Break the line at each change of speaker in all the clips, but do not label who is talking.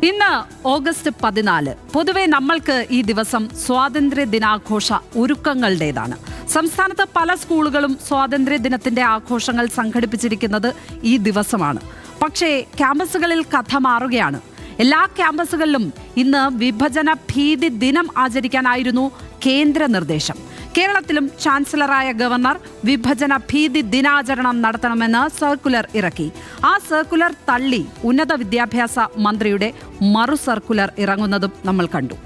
ഇന്ന് ഓഗസ്റ്റ് 14. പൊതുവെ നമ്മൾക്ക് ഈ ദിവസം സ്വാതന്ത്ര്യ ദിനാഘോഷ ഒരുക്കങ്ങളുടേതാണ്. സംസ്ഥാനത്ത് പല സ്കൂളുകളും സ്വാതന്ത്ര്യ ദിനത്തിന്റെ ആഘോഷങ്ങൾ സംഘടിപ്പിച്ചിരിക്കുന്നത് ഈ ദിവസമാണ്. പക്ഷേ ക്യാമ്പസുകളിൽ കഥ മാറുകയാണ്. എല്ലാ ക്യാമ്പസുകളിലും ഇന്ന് വിഭജന ഭീതി ദിനം ആചരിക്കാനായിരുന്നു കേന്ദ്ര നിർദ്ദേശം. കേരളത്തിലും ചാൻസലറായ ഗവർണർ വിഭജന ഭീതി ദിനാചരണം നടത്തണമെന്ന് സർക്കുലർ ഇറക്കി. ആ സർക്കുലർ തള്ളി ഉന്നത വിദ്യാഭ്യാസ മന്ത്രിയുടെ മറു സർക്കുലർ ഇറങ്ങുന്നതും നമ്മൾ കണ്ടു.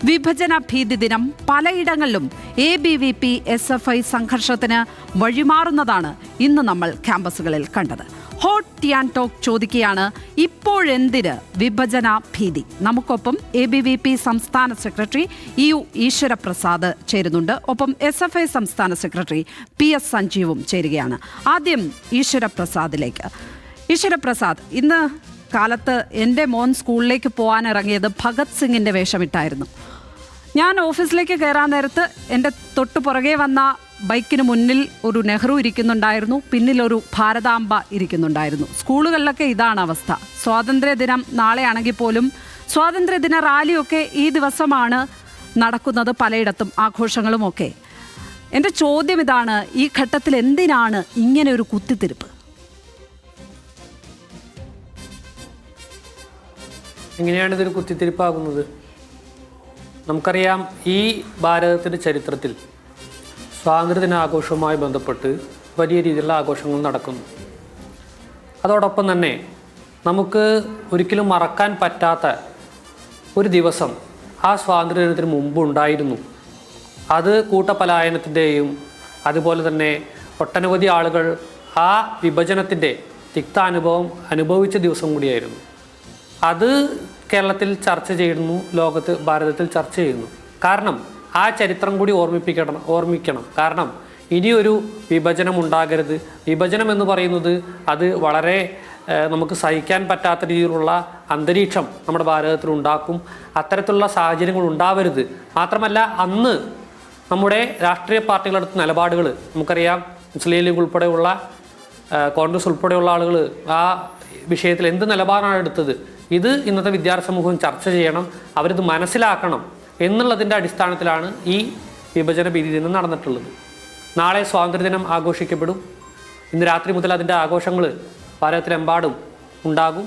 വിഭജന ഭീതി ദിനം പലയിടങ്ങളിലും ABVP SFI സംഘർഷത്തിന് വഴിമാറുന്നതാണ് ഇന്ന് നമ്മൾ ക്യാമ്പസുകളിൽ കണ്ടത്. ഹോട്ട് ടിയാൻ ടോക്ക് ചോദിക്കുകയാണ്, ഇപ്പോഴെന്തിന് വിഭജന ഭീതി? നമുക്കൊപ്പം ABVP സംസ്ഥാന സെക്രട്ടറി EU ഈശ്വരപ്രസാദ് ചേരുന്നുണ്ട്. ഒപ്പം SFI സംസ്ഥാന സെക്രട്ടറി PS സഞ്ജീവും ചേരുകയാണ്. ആദ്യം ഈശ്വരപ്രസാദിലേക്ക്. ഈശ്വരപ്രസാദ്, ഇന്ന് കാലത്ത് എൻ്റെ മോൻ സ്കൂളിലേക്ക് പോകാൻ ഇറങ്ങിയത് ഭഗത് സിംഗിൻ്റെ വേഷമിട്ടായിരുന്നു. ഞാൻ ഓഫീസിലേക്ക് കയറാൻ നേരത്ത് എൻ്റെ തൊട്ടു പുറകെ വന്ന ബൈക്കിന് മുന്നിൽ ഒരു നെഹ്റു ഇരിക്കുന്നുണ്ടായിരുന്നു, പിന്നിലൊരു ഭാരതാംബ ഇരിക്കുന്നുണ്ടായിരുന്നു. സ്കൂളുകളിലൊക്കെ ഇതാണ് അവസ്ഥ. സ്വാതന്ത്ര്യദിനം നാളെയാണെങ്കിൽ പോലും സ്വാതന്ത്ര്യദിന റാലിയൊക്കെ ഈ ദിവസമാണ് നടക്കുന്നത്, പലയിടത്തും ആഘോഷങ്ങളുമൊക്കെ. എൻ്റെ ചോദ്യം ഇതാണ്, ഈ ഘട്ടത്തിൽ എന്തിനാണ് ഇങ്ങനെ ഒരു കുത്തിത്തിരിപ്പ്?
എങ്ങനെയാണ് ഇതൊരു കുത്തിത്തിരിപ്പാകുന്നത്? നമുക്കറിയാം, ഈ ഭാരതത്തിൻ്റെ ചരിത്രത്തിൽ സ്വാതന്ത്ര്യദിനാഘോഷവുമായി ബന്ധപ്പെട്ട് വലിയ രീതിയിലുള്ള ആഘോഷങ്ങൾ നടക്കുന്നു. അതോടൊപ്പം തന്നെ നമുക്ക് ഒരിക്കലും മറക്കാൻ പറ്റാത്ത ഒരു ദിവസം ആ സ്വാതന്ത്ര്യദിനത്തിന് മുമ്പ് ഉണ്ടായിരുന്നു. അത് കൂട്ടപലായനത്തിൻ്റെയും അതുപോലെ തന്നെ ഒട്ടനവധി ആളുകൾ ആ വിഭജനത്തിൻ്റെ തിക്താനുഭവം അനുഭവിച്ച ദിവസം കൂടിയായിരുന്നു. അത് കേരളത്തിൽ ചർച്ച ചെയ്യുന്നു, ലോകത്ത് ഭാരതത്തിൽ ചർച്ച ചെയ്യുന്നു. കാരണം ആ ചരിത്രം കൂടി ഓർമ്മിക്കണം. കാരണം ഇനിയൊരു വിഭജനം ഉണ്ടാകരുത്. വിഭജനം എന്ന് പറയുന്നത് അത് വളരെ നമുക്ക് സഹിക്കാൻ പറ്റാത്ത രീതിയിലുള്ള അന്തരീക്ഷം നമ്മുടെ ഭാരതത്തിൽ ഉണ്ടാക്കും. അത്തരത്തിലുള്ള സാഹചര്യങ്ങൾ ഉണ്ടാവരുത്. മാത്രമല്ല, അന്ന് നമ്മുടെ രാഷ്ട്രീയ പാർട്ടികളെടുത്ത നിലപാടുകൾ നമുക്കറിയാം. മുസ്ലിം ലീഗ് ഉൾപ്പെടെയുള്ള കോൺഗ്രസ് ഉൾപ്പെടെയുള്ള ആളുകൾ ആ വിഷയത്തിൽ എന്ത് നിലപാടാണ് എടുത്തത്, ഇത് ഇന്നത്തെ വിദ്യാർത്ഥി സമൂഹം ചർച്ച ചെയ്യണം, അവരിത് മനസ്സിലാക്കണം എന്നുള്ളതിൻ്റെ അടിസ്ഥാനത്തിലാണ് ഈ വിഭജന ഭീതി ദിനം നടന്നിട്ടുള്ളത്. നാളെ സ്വാതന്ത്ര്യദിനം ആഘോഷിക്കപ്പെടും. ഇന്ന് രാത്രി മുതൽ അതിൻ്റെ ആഘോഷങ്ങൾ ഭാരതത്തിലെമ്പാടും ഉണ്ടാകും.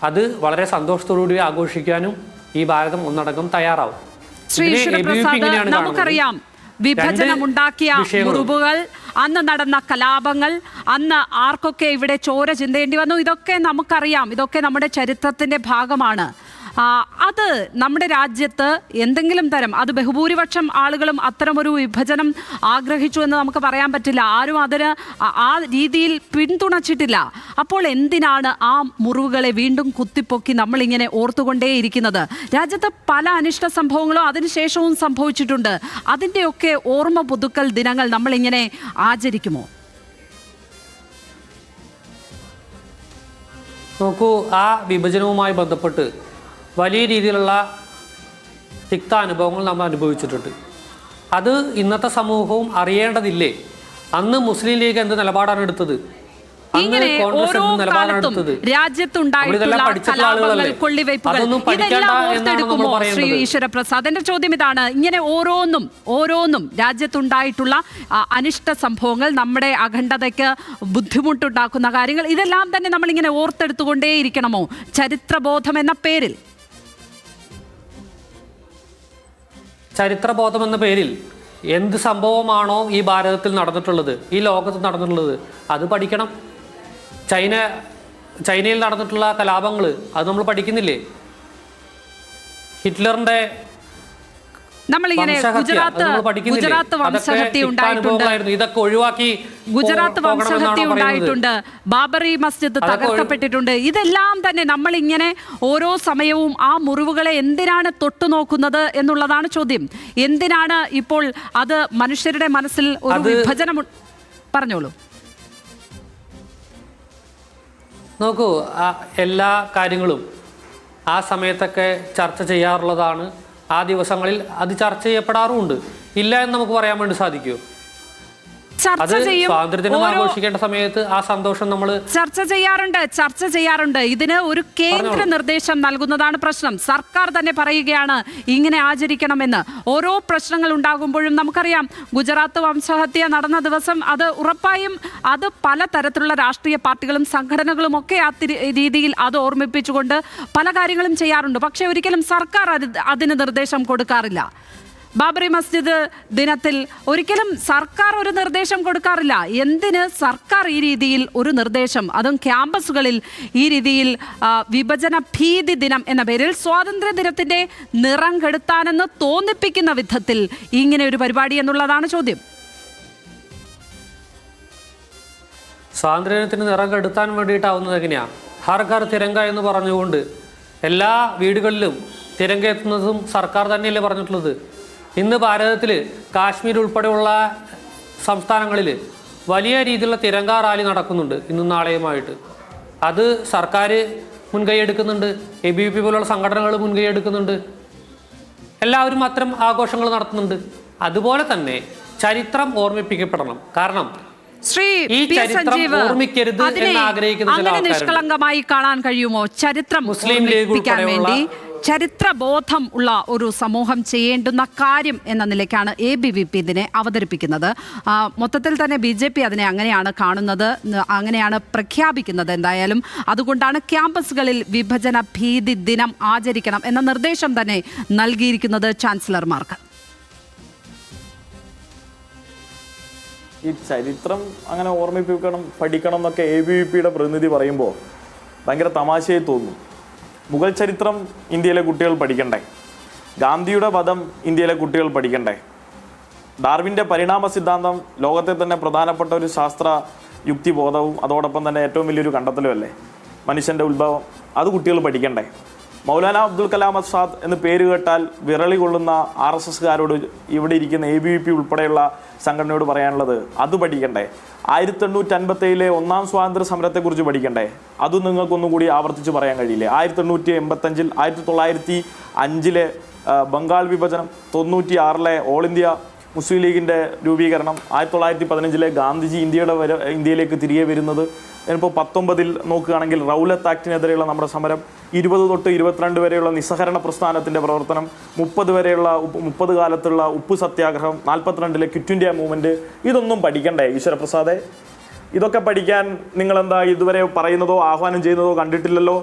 അത് വളരെ സന്തോഷത്തോടുകൂടി ആഘോഷിക്കാനും ഈ ഭാരതം ഒന്നടങ്കം തയ്യാറാവും.
നമുക്കറിയാം, വിഭജനമുണ്ടാക്കിയ മുറിവുകൾ, അന്ന് നടന്ന കലാപങ്ങൾ, അന്ന് ആർക്കൊക്കെ ഇവിടെ ചോര ചിന്തേണ്ടി വന്നു, ഇതൊക്കെ നമുക്കറിയാം. ഇതൊക്കെ നമ്മുടെ ചരിത്രത്തിൻ്റെ ഭാഗമാണ്. അത് നമ്മുടെ രാജ്യത്ത് എന്തെങ്കിലും തരം, അത് ബഹുഭൂരിപക്ഷം ആളുകളും അത്തരമൊരു വിഭജനം ആഗ്രഹിച്ചു എന്ന് നമുക്ക് പറയാൻ പറ്റില്ല. ആരും അതിന് ആ രീതിയിൽ പിന്തുണച്ചിട്ടില്ല. അപ്പോൾ എന്തിനാണ് ആ മുറിവുകളെ വീണ്ടും കുത്തിപ്പൊക്കി നമ്മളിങ്ങനെ ഓർത്തുകൊണ്ടേയിരിക്കുന്നത്? രാജ്യത്ത് പല അനിഷ്ട സംഭവങ്ങളും അതിനുശേഷവും സംഭവിച്ചിട്ടുണ്ട്. അതിൻ്റെയൊക്കെ ഓർമ്മ പുതുക്കൽ ദിനങ്ങൾ നമ്മളിങ്ങനെ ആചരിക്കുമോ?
നോക്കൂ, ആ വിഭജനവുമായി ബന്ധപ്പെട്ട് വലിയ രീതിയിലുള്ള തിക്താനുഭവങ്ങൾ നമ്മൾ അനുഭവിച്ചിട്ടുണ്ട്. അത് ഇന്നത്തെ സമൂഹവും അറിയേണ്ടതില്ലേ? അന്ന് മുസ്ലിം ലീഗ് എന്ത് നിലപാടാണ് എടുത്തത്?
ഇങ്ങനെ ഓരോ കാലത്തും രാജ്യത്തുണ്ടായിട്ടുള്ള കലാപങ്ങൾ, കൊള്ളിവയ്പ്പുകൾ, ഇതെല്ലാം ഓർത്തെടുക്കുമോ ശ്രീ ഈശ്വരപ്രസാദ്? എന്റെ ചോദ്യം ഇതാണ്. ഇങ്ങനെ ഓരോന്നും രാജ്യത്തുണ്ടായിട്ടുള്ള അനിഷ്ട സംഭവങ്ങൾ, നമ്മുടെ അഖണ്ഡതയ്ക്ക് ബുദ്ധിമുട്ടുണ്ടാക്കുന്ന കാര്യങ്ങൾ, ഇതെല്ലാം തന്നെ നമ്മളിങ്ങനെ ഓർത്തെടുത്തുകൊണ്ടേയിരിക്കണമോ ചരിത്രബോധം എന്ന പേരിൽ?
ചരിത്രബോധം എന്ന പേരിൽ എന്ത് സംഭവമാണോ ഈ ഭാരതത്തിൽ നടന്നിട്ടുള്ളത്, ഈ ലോകത്ത് നടന്നിട്ടുള്ളത്, അത് പഠിക്കണം. ചൈനയിൽ നടന്നിട്ടുള്ള കലാപങ്ങൾ അത് നമ്മൾ പഠിക്കുന്നില്ലേ? ഹിറ്റ്ലറിന്റെ
നമ്മളിങ്ങനെ ഗുജറാത്ത് വംശഹത്യ ഉണ്ടായിട്ടുണ്ട്,
ഇതൊക്കെ ഒഴിവാക്കി
ഗുജറാത്ത് വംശഹത്യ ഉണ്ടായിട്ടുണ്ട്, ബാബറി മസ്ജിദ് തകർക്കപ്പെട്ടിട്ടുണ്ട്. ഇതെല്ലാം തന്നെ നമ്മളിങ്ങനെ ഓരോ സമയവും ആ മുറിവുകളെ എന്തിനാണ് തൊട്ടുനോക്കുന്നത് എന്നുള്ളതാണ് ചോദ്യം. എന്തിനാണ് ഇപ്പോൾ അത് മനുഷ്യരുടെ മനസ്സിൽ ഒരു വിഭജനം? പറഞ്ഞോളൂ.
നോക്കൂ, എല്ലാ കാര്യങ്ങളും ആ സമയത്തൊക്കെ ചർച്ച ചെയ്യാറുള്ളതാണ്. ആ ദിവസങ്ങളിൽ അത് ചർച്ച ചെയ്യപ്പെടാറുമുണ്ട്. ഇല്ല എന്ന് നമുക്ക് പറയാൻ വേണ്ടി സാധിക്കുമോ?
ചർച്ച ചെയ്യും.
സ്വാതന്ത്ര്യദിനം ആഘോഷിക്കേണ്ട സമയത്ത് ആ സന്തോഷം നമ്മൾ
ചർച്ച ചെയ്യാറുണ്ട്. ഇതിന് ഒരു കേന്ദ്ര നിർദ്ദേശം നൽകുന്നതാണ് പ്രശ്നം. സർക്കാർ തന്നെ പറയുകയാണ് ഇങ്ങനെ ആചരിക്കണമെന്ന്. ഓരോ പ്രശ്നങ്ങൾ ഉണ്ടാകുമ്പോഴും നമുക്കറിയാം, ഗുജറാത്ത് വംശഹത്യ നടന്ന ദിവസം അത് ഉറപ്പായും അത് പലതരത്തിലുള്ള രാഷ്ട്രീയ പാർട്ടികളും സംഘടനകളും ഒക്കെ ആ രീതിയിൽ അത് ഓർമ്മിപ്പിച്ചുകൊണ്ട് പല കാര്യങ്ങളും ചെയ്യാറുണ്ട്. പക്ഷെ ഒരിക്കലും സർക്കാർ അതിന് നിർദ്ദേശം കൊടുക്കാറില്ല. ബാബറി മസ്ജിദ് ദിനത്തിൽ ഒരിക്കലും സർക്കാർ ഒരു നിർദ്ദേശം കൊടുക്കാറില്ല. എന്തിന് സർക്കാർ ഈ രീതിയിൽ ഒരു നിർദ്ദേശം, അതും ക്യാമ്പസുകളിൽ ഈ രീതിയിൽ വിഭജന ഭീതി ദിനം എന്ന പേരിൽ സ്വാതന്ത്ര്യ ദിനത്തിന്റെ നിറം കെടുത്താനെന്ന് തോന്നിപ്പിക്കുന്ന വിധത്തിൽ ഇങ്ങനെ ഒരു പരിപാടി എന്നുള്ളതാണ് ചോദ്യം.
സ്വാതന്ത്ര്യത്തിന് നിറം കെടുത്താൻ വേണ്ടിയിട്ടാവുന്നത് എങ്ങനെയാണ്? ഹർ ഘർ തിരങ്ക എന്ന് പറഞ്ഞുകൊണ്ട് എല്ലാ വീടുകളിലും തിരങ്ക എത്തുന്നതും സർക്കാർ തന്നെയല്ലേ പറഞ്ഞിട്ടുള്ളത്. ഇന്ന് ഭാരതത്തിൽ കാശ്മീർ ഉൾപ്പെടെയുള്ള സംസ്ഥാനങ്ങളിൽ വലിയ രീതിയിലുള്ള തിരങ്ക റാലി നടക്കുന്നുണ്ട് ഇന്നും നാളെയുമായിട്ട്. അത് സർക്കാർ മുൻകൈ എടുക്കുന്നുണ്ട്, ABVP പോലുള്ള സംഘടനകൾ മുൻകൈ എടുക്കുന്നുണ്ട്. എല്ലാവരും അത്തരം ആഘോഷങ്ങൾ നടത്തുന്നുണ്ട്. അതുപോലെ തന്നെ ചരിത്രം ഓർമ്മിപ്പിക്കപ്പെടണം. കാരണം ഈ ചരിത്രം ഓർമ്മിക്കരുത് എന്ന് ആഗ്രഹിക്കുന്ന ചില ആൾക്കാരുണ്ട്.
നിഷ്കളങ്കമായി കാണാൻ കഴിയുമോ? ചരിത്രം
മുസ്ലിം ലീഗ് ഉൾപ്പെടെയുള്ള
ചരിത്രബോധം ഉള്ള ഒരു സമൂഹം ചെയ്യേണ്ടുന്ന കാര്യം എന്ന നിലയ്ക്കാണ് ABVP ഇതിനെ അവതരിപ്പിക്കുന്നത്. മൊത്തത്തിൽ തന്നെ BJP അതിനെ അങ്ങനെയാണ് കാണുന്നത്, അങ്ങനെയാണ് പ്രഖ്യാപിക്കുന്നത്. എന്തായാലും അതുകൊണ്ടാണ് ക്യാമ്പസുകളിൽ വിഭജന ഭീതി ദിനം ആചരിക്കണം എന്ന നിർദ്ദേശം തന്നെ നൽകിയിരിക്കുന്നത് ചാൻസലർമാർക്ക്.
ഈ ചരിത്രം അങ്ങനെ ഓർമ്മിപ്പിക്കണം, പഠിക്കണം എന്നൊക്കെ ABVPയുടെ പ്രതിനിധി പറയുമ്പോൾ ഭയങ്കര തമാശയായി തോന്നും. മുഗൾ ചരിത്രം ഇന്ത്യയിലെ കുട്ടികൾ പഠിക്കണ്ടേ? ഗാന്ധിയുടെ വധം ഇന്ത്യയിലെ കുട്ടികൾ പഠിക്കണ്ടേ? ഡാർവിൻ്റെ പരിണാമ സിദ്ധാന്തം ലോകത്തെ തന്നെ പ്രധാനപ്പെട്ട ഒരു ശാസ്ത്ര യുക്തിബോധവും അതോടൊപ്പം തന്നെ ഏറ്റവും വലിയൊരു കണ്ടെത്തലും അല്ലേ മനുഷ്യൻ്റെ ഉത്ഭവം? അത് കുട്ടികൾ പഠിക്കണ്ടേ? മൗലാന അബ്ദുൽ കലാം ആസാദ് എന്ന് പേര് കേട്ടാൽ വിരളി കൊള്ളുന്ന RSSകാരോട് ഇവിടെ ഇരിക്കുന്ന ABVP ഉൾപ്പെടെയുള്ള സംഘടനയോട് പറയാനുള്ളത് അത് പഠിക്കണ്ടേ? 1857 ഒന്നാം സ്വാതന്ത്ര്യ സമരത്തെക്കുറിച്ച് പഠിക്കണ്ടേ? അതും നിങ്ങൾക്കൊന്നും കൂടി ആവർത്തിച്ച് പറയാൻ കഴിയില്ലേ? 1885 1905 ബംഗാൾ വിഭജനം, 96 ഓൾ ഇന്ത്യ മുസ്ലിം ലീഗിൻ്റെ രൂപീകരണം, 1915 ഗാന്ധിജി ഇന്ത്യയിലേക്ക് തിരികെ വരുന്നത്, ഇപ്പോൾ 19 നോക്കുകയാണെങ്കിൽ റൗലത്ത് ആക്ടിനെതിരെയുള്ള നമ്മുടെ സമരം, 20 തൊട്ട് 22 വരെയുള്ള നിസ്സഹരണ പ്രസ്ഥാനത്തിൻ്റെ പ്രവർത്തനം, 30 കാലത്തുള്ള ഉപ്പ് സത്യാഗ്രഹം, 42 ക്വിറ്റ് ഇന്ത്യ മൂവ്മെൻറ്റ്, ഇതൊന്നും പഠിക്കണ്ടേ ഈശ്വരപ്രസാദെ? ഇതൊക്കെ പഠിക്കാൻ നിങ്ങളെന്താ ഇതുവരെ പറയുന്നതോ ആഹ്വാനം ചെയ്യുന്നതോ കണ്ടിട്ടില്ലല്ലോ.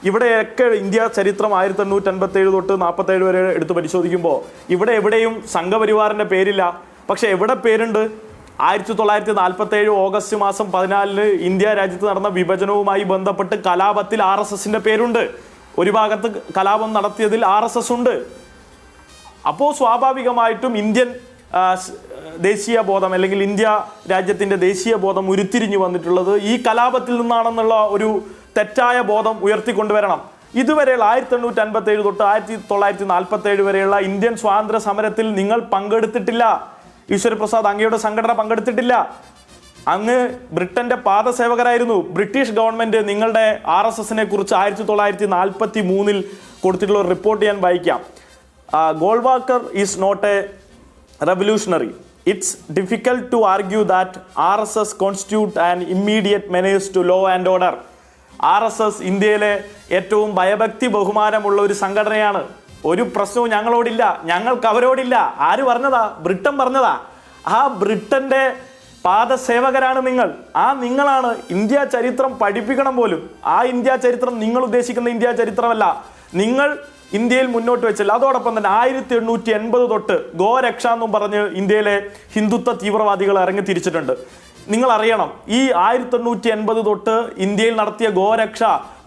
ഇവിടെയൊക്കെ ഇന്ത്യ ചരിത്രം 1857 തൊട്ട് 47 വരെ എടുത്ത് പരിശോധിക്കുമ്പോൾ ഇവിടെ എവിടെയും സംഘപരിവാറിൻ്റെ പേരില്ല. പക്ഷെ എവിടെ പേരുണ്ട്? 1947 ഓഗസ്റ്റ് മാസം 14 ഇന്ത്യ രാജ്യത്ത് നടന്ന വിഭജനവുമായി ബന്ധപ്പെട്ട് കലാപത്തിൽ RSSന്റെ പേരുണ്ട്. ഒരു ഭാഗത്ത് കലാപം നടത്തിയതിൽ RSS ഉണ്ട്. അപ്പോൾ സ്വാഭാവികമായിട്ടും ഇന്ത്യൻ ദേശീയ ബോധം അല്ലെങ്കിൽ ഇന്ത്യ രാജ്യത്തിൻ്റെ ദേശീയ ബോധം ഉരുത്തിരിഞ്ഞു വന്നിട്ടുള്ളത് ഈ കലാപത്തിൽ നിന്നാണെന്നുള്ള ഒരു തെറ്റായ ബോധം ഉയർത്തിക്കൊണ്ടുവരണം. ഇതുവരെയുള്ള 1857 തൊട്ട് 1947 വരെയുള്ള ഇന്ത്യൻ സ്വാതന്ത്ര്യ സമരത്തിൽ നിങ്ങൾ പങ്കെടുത്തിട്ടില്ല. ഈശ്വരപ്രസാദ്, അങ്ങയുടെ സംഘടന പങ്കെടുത്തിട്ടില്ല. അങ്ങ് ബ്രിട്ടന്റെ പാദസേവകരായിരുന്നു. ബ്രിട്ടീഷ് ഗവൺമെന്റ് നിങ്ങളുടെ RSSനെ കുറിച്ച് 1943 കൊടുത്തിട്ടുള്ള ഒരു റിപ്പോർട്ട് ഞാൻ വായിക്കാം. Golwalkar is not a revolutionary. It's difficult to argue that RSS constitute an immediate menace to law and order. RSS ഇന്ത്യയിലെ ഏറ്റവും ഭയഭക്തി ബഹുമാനമുള്ള ഒരു സംഘടനയാണ്. ഒരു പ്രശ്നവും ഞങ്ങളോടില്ല, ഞങ്ങൾക്ക് അവരോടില്ല. ആര് പറഞ്ഞതാ? ബ്രിട്ടൻ പറഞ്ഞതാ. ആ ബ്രിട്ടന്റെ പാദസേവകരാണ് നിങ്ങൾ. നിങ്ങളാണ് ഇന്ത്യ ചരിത്രം പഠിപ്പിക്കണം പോലും. ആ ഇന്ത്യ ചരിത്രം നിങ്ങൾ ഉദ്ദേശിക്കുന്ന ഇന്ത്യ ചരിത്രമല്ല നിങ്ങൾ ഇന്ത്യയിൽ മുന്നോട്ട് വെച്ചില്ല. അതോടൊപ്പം തന്നെ 1880 തൊട്ട് ഗോരക്ഷ എന്നും പറഞ്ഞ് ഇന്ത്യയിലെ ഹിന്ദുത്വ തീവ്രവാദികൾ ഇറങ്ങി തിരിച്ചിട്ടുണ്ട്. നിങ്ങൾ അറിയണം, ഈ 1880 തൊട്ട് ഇന്ത്യയിൽ നടത്തിയ ഗോരക്ഷ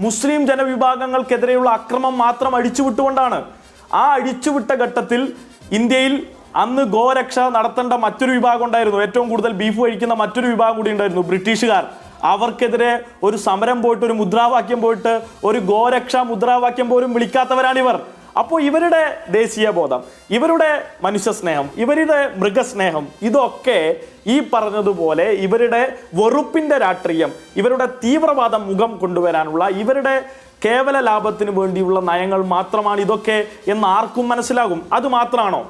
മുസ്ലിം ജനവിഭാഗങ്ങൾക്കെതിരെയുള്ള അക്രമം മാത്രം അഴിച്ചുവിട്ടുകൊണ്ടാണ്. ആ അഴിച്ചുവിട്ട ഘട്ടത്തിൽ ഇന്ത്യയിൽ അന്ന് ഗോരക്ഷ നടത്തേണ്ട മറ്റൊരു വിഭാഗം ഉണ്ടായിരുന്നു. ഏറ്റവും കൂടുതൽ ബീഫ് കഴിക്കുന്ന മറ്റൊരു വിഭാഗം കൂടി ഉണ്ടായിരുന്നു, ബ്രിട്ടീഷുകാർ. അവർക്കെതിരെ ഒരു സമരം പോയിട്ട്, ഒരു മുദ്രാവാക്യം പോയിട്ട്, ഒരു ഗോരക്ഷാ മുദ്രാവാക്യം പോലും വിളിക്കാത്തവരാണിവർ. അപ്പോൾ ഇവരുടെ ദേശീയ ബോധം, ഇവരുടെ മനുഷ്യ സ്നേഹം, ഇവരുടെ മൃഗസ്നേഹം, ഇതൊക്കെ ഈ പറഞ്ഞതുപോലെ ഇവരുടെ വെറുപ്പിൻ്റെ രാഷ്ട്രീയം, ഇവരുടെ തീവ്രവാദം മുഖം കൊണ്ടുവരാനുള്ള ഇവരുടെ കേവല ലാഭത്തിന് വേണ്ടിയുള്ള നയങ്ങൾ മാത്രമാണ് ഇതൊക്കെ എന്ന് ആർക്കും മനസ്സിലാകും. അത് മാത്രമാണോ?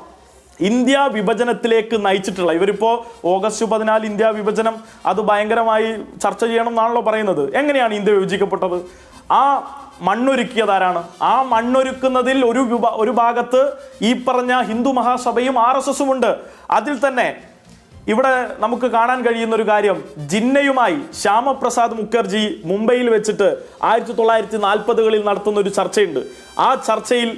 ഇന്ത്യ വിഭജനത്തിലേക്ക് നയിച്ചിട്ടുള്ള, ഇവരിപ്പോൾ ഓഗസ്റ്റ് 14 ഇന്ത്യ വിഭജനം അത് ഭയങ്കരമായി ചർച്ച ചെയ്യണം എന്നാണല്ലോ പറയുന്നത്. എങ്ങനെയാണ് ഇന്ത്യ വിഭജിക്കപ്പെട്ടത്? ആ മണ്ണൊരുക്കിയതാരാണ്? ആ മണ്ണൊരുക്കുന്നതിൽ ഒരു ഭാഗത്ത് ഈ പറഞ്ഞ ഹിന്ദു മഹാസഭയും RSSും ഉണ്ട്. അതിൽ തന്നെ ഇവിടെ നമുക്ക് കാണാൻ കഴിയുന്ന ഒരു കാര്യം, ജിന്നയുമായി ശ്യാമപ്രസാദ് മുഖർജി മുംബൈയിൽ വെച്ചിട്ട് 1940കളിൽ നടത്തുന്ന ഒരു ചർച്ചയുണ്ട്. ആ ചർച്ചയിൽ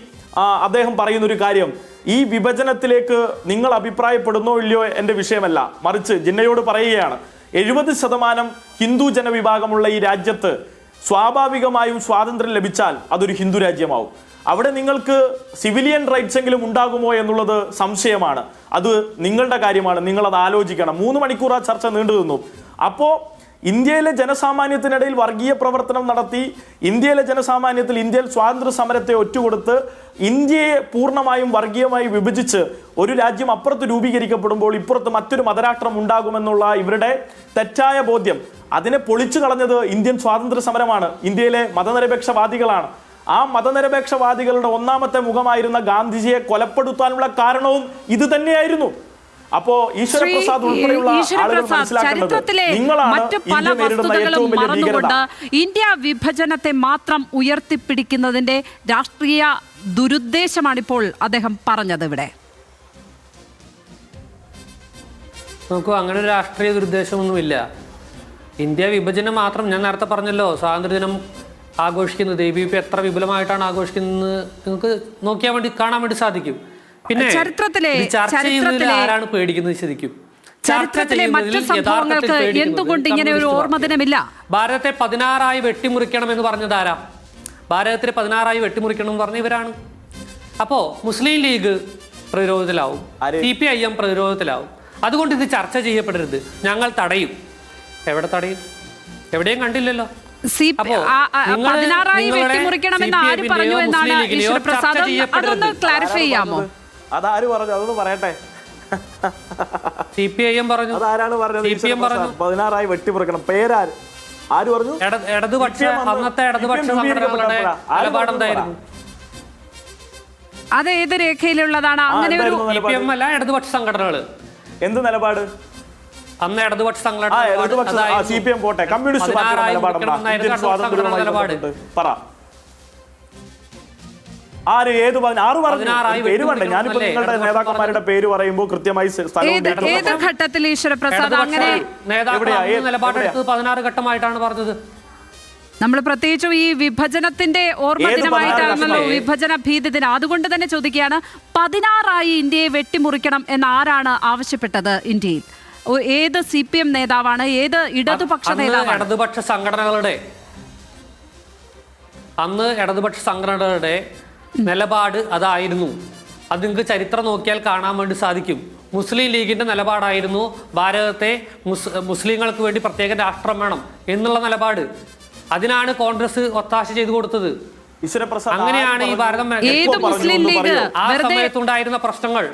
അദ്ദേഹം പറയുന്നൊരു കാര്യം, ഈ വിഭജനത്തിലേക്ക് നിങ്ങൾ അഭിപ്രായപ്പെടുന്നോ ഇല്ലയോ എൻ്റെ വിഷയമല്ല, മറിച്ച് ജിന്നയോട് പറയുകയാണ്, 70% ഹിന്ദു ജനവിഭാഗമുള്ള ഈ രാജ്യത്ത് സ്വാഭാവികമായും സ്വാതന്ത്ര്യം ലഭിച്ചാൽ അതൊരു ഹിന്ദു രാജ്യമാവും. അവിടെ നിങ്ങൾക്ക് സിവിലിയൻ റൈറ്റ്സ് എങ്കിലും ഉണ്ടാകുമോ എന്നുള്ളത് സംശയമാണ്. അത് നിങ്ങളുടെ കാര്യമാണ്, നിങ്ങളത് ആലോചിക്കണം. 3 മണിക്കൂർ ആ ചർച്ച നീണ്ടു നിന്നു. അപ്പോൾ ഇന്ത്യയിലെ ജനസാമാന്യത്തിനിടയിൽ വർഗീയ പ്രവർത്തനം നടത്തി, ഇന്ത്യയിലെ ജനസാമാന്യത്തിൽ ഇന്ത്യയിൽ സ്വാതന്ത്ര്യ സമരത്തെ ഒറ്റുകൊടുത്ത് ഇന്ത്യയെ പൂർണ്ണമായും വർഗീയമായി വിഭജിച്ച് ഒരു രാജ്യം അപ്പുറത്ത് രൂപീകരിക്കപ്പെടുമ്പോൾ ഇപ്പുറത്ത് മറ്റൊരു മതരാഷ്ട്രം ഉണ്ടാകുമെന്നുള്ള ഇവരുടെ തെറ്റായ ബോധ്യം, അതിനെ പൊളിച്ചു കളഞ്ഞത് ഇന്ത്യൻ സ്വാതന്ത്ര്യ സമരമാണ്, ഇന്ത്യയിലെ മതനിരപേക്ഷവാദികളാണ്. ആ മതനിരപേക്ഷവാദികളുടെ ഒന്നാമത്തെ മുഖമായിരുന്ന ഗാന്ധിജിയെ കൊലപ്പെടുത്താനുള്ള കാരണവും ഇത് തന്നെയായിരുന്നു. അപ്പോ ഈശ്വരപ്രസാദ് ഉൾപ്പെടെയുള്ള ആളുകൾ മനസ്സിലാക്കേണ്ടത്, നിങ്ങളാണ് ഇന്ത്യ നേരിടുന്ന ഏറ്റവും വലിയ ഭീകരത.
ഇന്ത്യ വിഭജനത്തെ മാത്രം ഉയർത്തിപ്പിടിക്കുന്നതിന്റെ രാഷ്ട്രീയ ദുരുദ്ദേശമാണിപ്പോൾ അദ്ദേഹം പറഞ്ഞത്. ഇവിടെ
നോക്കൂ, അങ്ങനെ ഒരു രാഷ്ട്രീയ ദുരുദ്ദേശമൊന്നുമില്ല. ഇന്ത്യ വിഭജനം മാത്രം, ഞാൻ നേരത്തെ പറഞ്ഞല്ലോ, സ്വാതന്ത്ര്യദിനം ആഘോഷിക്കുന്നത് ABVP എത്ര വിപുലമായിട്ടാണ് ആഘോഷിക്കുന്നത് നിങ്ങൾക്ക് കാണാൻ വേണ്ടി സാധിക്കും. പിന്നെ ചർച്ച ചെയ്യുന്നതിൽ ആരാണ് പേടിക്കുന്നത്? ശരിക്കും
ചരിത്രത്തിലെ മറ്റു സംഭവങ്ങൾക്ക് എന്തുകൊണ്ട് ഇങ്ങനെ ഒരു ഓർമ്മ ദിനമില്ല?
ഭാരതത്തെ 16 വെട്ടിമുറിക്കണം എന്ന് പറഞ്ഞത് ആരാ? ഭാരതത്തെ 16 വെട്ടിമുറിക്കണം എന്ന് പറഞ്ഞ ഇവരാണ്. അപ്പോ മുസ്ലിം ലീഗ് പ്രതിരോധത്തിലാവും, CPIM പ്രതിരോധത്തിലാവും. അതുകൊണ്ട് ഇത് ചർച്ച ചെയ്യപ്പെടരുത്, ഞങ്ങൾ തടയും. എവിടെ തടയും? എവിടെയും കണ്ടില്ലല്ലോ.
16 വെട്ടിമുറിക്കണമെന്ന് ആര് പറഞ്ഞു എന്നാണ് ഈശ്വരപ്രസാദ്? അതൊന്ന് ക്ലാരിഫൈ ചെയ്യാമോ?
അതാര് പറഞ്ഞു? അതൊന്ന് പറയട്ടെ.
CPIM പറഞ്ഞു.
അതാരാണ് പറഞ്ഞത്? 16 വെട്ടിമുറിക്കണം. പേരാര്? ആര് പറഞ്ഞു?
അന്നത്തെ ഇടതുപക്ഷ സംഘടനകളുടെ നിലപാടെന്തായിരുന്നു?
അത് ഏത് രേഖയിലുള്ളതാണ്? അങ്ങനെ ഒരു
CPM അല്ല, ഇടതുപക്ഷ സംഘടനകള്.
എന്ത് നിലപാട്?
അന്ന് ഇടതുപക്ഷ സംഘടന
CPM പോട്ടെ, കമ്മ്യൂണിസ്റ്റ് നിലപാട് പറ. ആര്? ഏത്? ആറ് പറഞ്ഞു? പേര് വേണ്ട. ഞാനിപ്പോ നിങ്ങളുടെ നേതാക്കന്മാരുടെ പേര് പറയുമ്പോൾ കൃത്യമായി
ഏത് ഘട്ടത്തിൽ ഈശ്വരപ്രസാദ് അങ്ങനെ
നിലപാടെടുത്തത് 16 ഘട്ടമായിട്ടാണ് പറഞ്ഞത്.
നമ്മൾ പ്രത്യേകിച്ചും ഈ വിഭജനത്തിന്റെ ഓർമ്മ ദിനമായിട്ടാണല്ലോ വിഭജന ഭീതി ദിനം. അതുകൊണ്ട് തന്നെ ചോദിക്കുകയാണ്, 16 ഇന്ത്യയെ വെട്ടിമുറിക്കണം എന്ന് ആരാണ് ആവശ്യപ്പെട്ടത് ഇന്ത്യയിൽ? ഏത് CPM നേതാവാണ്? ഏത് ഇടതുപക്ഷ നേതാവാണ്?
ഇടതുപക്ഷ സംഘടനകളുടെ അന്ന് ഇടതുപക്ഷ സംഘടനകളുടെ നിലപാട് അതായിരുന്നു. അത് നിങ്ങൾക്ക് ചരിത്രം നോക്കിയാൽ കാണാൻ വേണ്ടി സാധിക്കും. മുസ്ലിം ലീഗിന്റെ നിലപാടായിരുന്നു ഭാരതത്തെ മുസ്ലിങ്ങൾക്ക് വേണ്ടി പ്രത്യേക രാഷ്ട്രം വേണം എന്നുള്ള നിലപാട്. അതിനാണ് കോൺഗ്രസ് ഒത്താശ ചെയ്തു കൊടുത്തത്. അങ്ങനെയാണ് ഈ ഭാരതം ആ സമയത്തുണ്ടായിരുന്ന പ്രശ്നങ്ങൾ.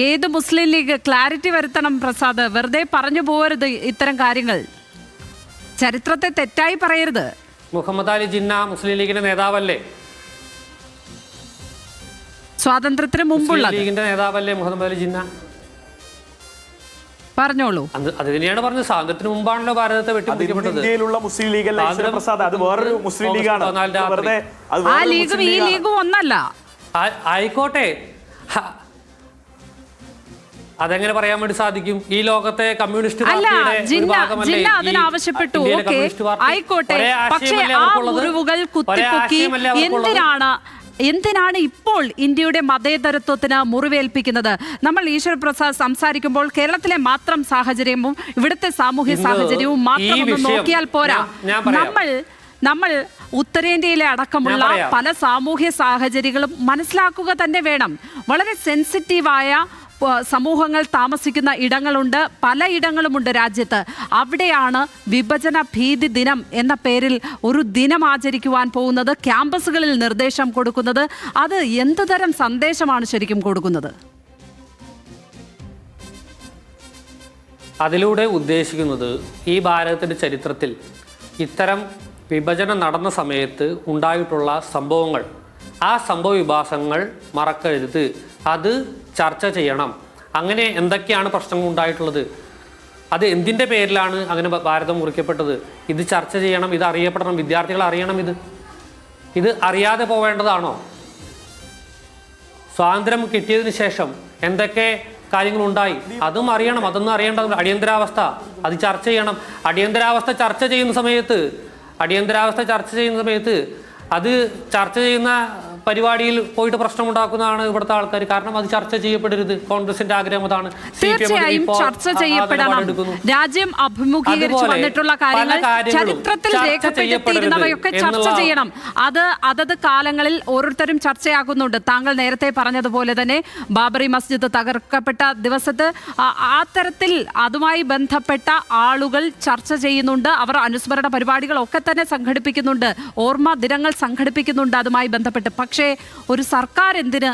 ഏത് മുസ്ലിം ലീഗ്? ക്ലാരിറ്റി വരുത്തണം പ്രസാദ്, വെറുതെ പറഞ്ഞു പോകരുത് ഇത്തരം കാര്യങ്ങൾ, ചരിത്രത്തെ തെറ്റായി പറയരുത്.
മുഹമ്മദ് അലി ജിന്ന മുസ്ലിം ലീഗിന്റെ നേതാവല്ലേ?
സ്വാതന്ത്ര്യത്തിന് മുമ്പുള്ള
ലീഗിന്റെ നേതാവല്ലേ മുഹമ്മദ് അലി ജിന്ന?
പറഞ്ഞോളൂ.
അത് തന്നെയാണ് പറഞ്ഞത്. സ്വാതന്ത്ര്യത്തിന് മുമ്പാണല്ലോ ഭാരതത്തെ വെട്ടിമുറിക്കപ്പെട്ടത്.
ഇന്ത്യയിലുള്ള മുസ്ലിം ലീഗ് അത് വേറൊരു മുസ്ലിം ലീഗാണ്.
ആ ലീഗും ഈ ലീഗും ഒന്നല്ല.
ആയിക്കോട്ടെ, അതെങ്ങനെ പറയാൻ വേണ്ടി സാധിക്കും? ഈ ലോകത്തെ കമ്മ്യൂണിസ്റ്റ്
അതിനാവശ്യപ്പെട്ടു. ആയിക്കോട്ടെ, പക്ഷേ ആ മുറിവുകൾ കുത്തിപ്പൊക്കി എന്തിനാണ് ഇപ്പോൾ ഇന്ത്യയുടെ മതേതരത്വത്തിന് മുറിവേൽപ്പിക്കുന്നത്? നമ്മൾ ഈശ്വരപ്രസാദ് സംസാരിക്കുമ്പോൾ കേരളത്തിലെ മാത്രം സാഹചര്യവും ഇവിടുത്തെ സാമൂഹ്യ സാഹചര്യവും മാത്രം നോക്കിയാൽ പോരാ. നമ്മൾ ഉത്തരേന്ത്യയിലെ അടക്കമുള്ള പല സാമൂഹ്യ സാഹചര്യങ്ങളും മനസ്സിലാക്കുക തന്നെ വേണം. വളരെ സെൻസിറ്റീവായ സമൂഹങ്ങൾ താമസിക്കുന്ന ഇടങ്ങളുണ്ട്, പല ഇടങ്ങളുമുണ്ട് രാജ്യത്ത്. അവിടെയാണ് വിഭജന ഭീതി ദിനം എന്ന പേരിൽ ഒരു ദിനം ആചരിക്കുവാൻ പോകുന്നത്, ക്യാമ്പസുകളിൽ നിർദ്ദേശം കൊടുക്കുന്നത്. അത് എന്ത് തരം സന്ദേശമാണ് ശരിക്കും കൊടുക്കുന്നത്?
അതിലൂടെ ഉദ്ദേശിക്കുന്നത് ഈ ഭാരതത്തിൻ്റെ ചരിത്രത്തിൽ ഇത്തരം വിഭജനം നടന്ന സമയത്ത് ഉണ്ടായിട്ടുള്ള സംഭവങ്ങൾ, ആ സംഭവ വികാസങ്ങൾ മറക്കരുത്. അത് ചർച്ച ചെയ്യണം. അങ്ങനെ എന്തൊക്കെയാണ് പ്രശ്നങ്ങൾ ഉണ്ടായിട്ടുള്ളത്, അത് എന്തിൻ്റെ പേരിലാണ് അങ്ങനെ ഭാരതം മുറിക്കപ്പെട്ടത്, ഇത് ചർച്ച ചെയ്യണം, ഇത് അറിയപ്പെടണം, വിദ്യാർത്ഥികൾ അറിയണം. ഇത് അറിയാതെ പോവേണ്ടതാണോ? സ്വാതന്ത്ര്യം കിട്ടിയതിന് ശേഷം എന്തൊക്കെ കാര്യങ്ങളുണ്ടായി അതും അറിയണം. അതൊന്നും അറിയേണ്ടത് അടിയന്തരാവസ്ഥ അത് ചർച്ച ചെയ്യണം. അടിയന്തരാവസ്ഥ ചർച്ച ചെയ്യുന്ന സമയത്ത് അത് ചർച്ച ചെയ്യുന്ന പരിപാടിയിൽ പോയിട്ട് പ്രശ്നമുണ്ടാക്കുന്നതാണ് ഇവിടുത്തെ ആൾക്കാർ. കാരണം അത് ചർച്ച ചെയ്യപ്പെടരുത്. കോൺഗ്രസിന്റെ ആഗ്രഹം അതാണ്.
തീർച്ചയായും ചർച്ച ചെയ്യപ്പെടണം. രാജ്യം അഭിമുഖീകരിച്ചു വന്നിട്ടുള്ള കാര്യങ്ങൾ, ചരിത്രത്തിൽ രേഖപ്പെടുത്തിയിരുന്നവയൊക്കെ ചർച്ച ചെയ്യണം. അത് അതത് കാലങ്ങളിൽ ഓരോരുത്തരും ചർച്ചയാകുന്നുണ്ട്. താങ്കൾ നേരത്തെ പറഞ്ഞതുപോലെ തന്നെ ബാബറി മസ്ജിദ് തകർക്കപ്പെട്ട ദിവസത്ത് അത്തരത്തിൽ അതുമായി ബന്ധപ്പെട്ട ആളുകൾ ചർച്ച ചെയ്യുന്നുണ്ട്. അവർ അനുസ്മരണ പരിപാടികളൊക്കെ തന്നെ സംഘടിപ്പിക്കുന്നുണ്ട്, ഓർമ്മ ദിനങ്ങൾ സംഘടിപ്പിക്കുന്നുണ്ട് അതുമായി ബന്ധപ്പെട്ട്. പക്ഷേ ഒരു സർക്കാർ എന്തിന്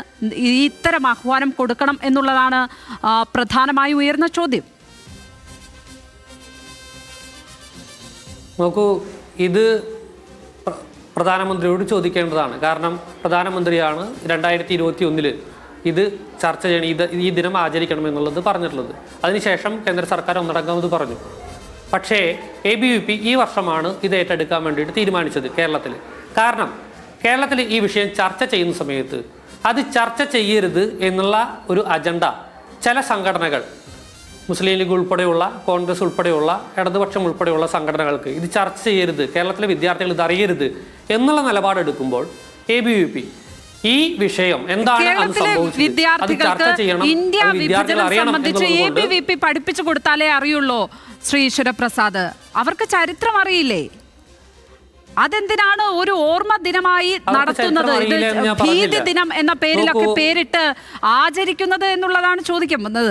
ഇത്തരം ആഹ്വാനം കൊടുക്കണം എന്നുള്ളതാണ് പ്രധാനമായും ഉയർന്ന ചോദ്യം.
നോക്കൂ, ഇത് പ്രധാനമന്ത്രിയോട് ചോദിക്കേണ്ടതാണ്. കാരണം പ്രധാനമന്ത്രിയാണ് 2021 ഇത് ചർച്ച ചെയ്യണം, ഈ ദിനം ആചരിക്കണം എന്നുള്ളത് പറഞ്ഞിട്ടുള്ളത്. അതിനുശേഷം കേന്ദ്ര സർക്കാർ ഒന്നടങ്കം ഇത് പറഞ്ഞു. പക്ഷേ ABVP ഈ വർഷമാണ് ഇത് ഏറ്റെടുക്കാൻ വേണ്ടിയിട്ട് തീരുമാനിച്ചത് കേരളത്തിൽ. കാരണം കേരളത്തിൽ ഈ വിഷയം ചർച്ച ചെയ്യുന്ന സമയത്ത് അത് ചർച്ച ചെയ്യരുത് എന്നുള്ള ഒരു അജണ്ട ചില സംഘടനകൾ, മുസ്ലിം ലീഗ് ഉൾപ്പെടെയുള്ള, കോൺഗ്രസ് ഉൾപ്പെടെയുള്ള, ഇടതുപക്ഷം ഉൾപ്പെടെയുള്ള സംഘടനകൾക്ക് ഇത് ചർച്ച ചെയ്യരുത്, കേരളത്തിലെ വിദ്യാർത്ഥികൾ ഇത് അറിയരുത് എന്നുള്ള നിലപാടെടുക്കുമ്പോൾ ABVP ഈ വിഷയം എന്താണ്
ഇന്ത്യ വിഭജനം സംബന്ധിച്ച് ABVP പഠിപ്പിച്ചു കൊടുത്താലേ അറിയുള്ളൂ. ശ്രീ ഈശ്വരപ്രസാദ്, അവർക്ക് ചരിത്രം അറിയില്ലേ? അതെന്തിനാണ് ഒരു ഓർമ്മ ദിനമായി നടത്തുന്നത്? ഇത് ഭീതി ദിനം എന്ന പേരിലൊക്കെ പേരിട്ട് ആചരിക്കുന്നത് എന്നുള്ളതാണ് ചോദിക്കുന്നത്.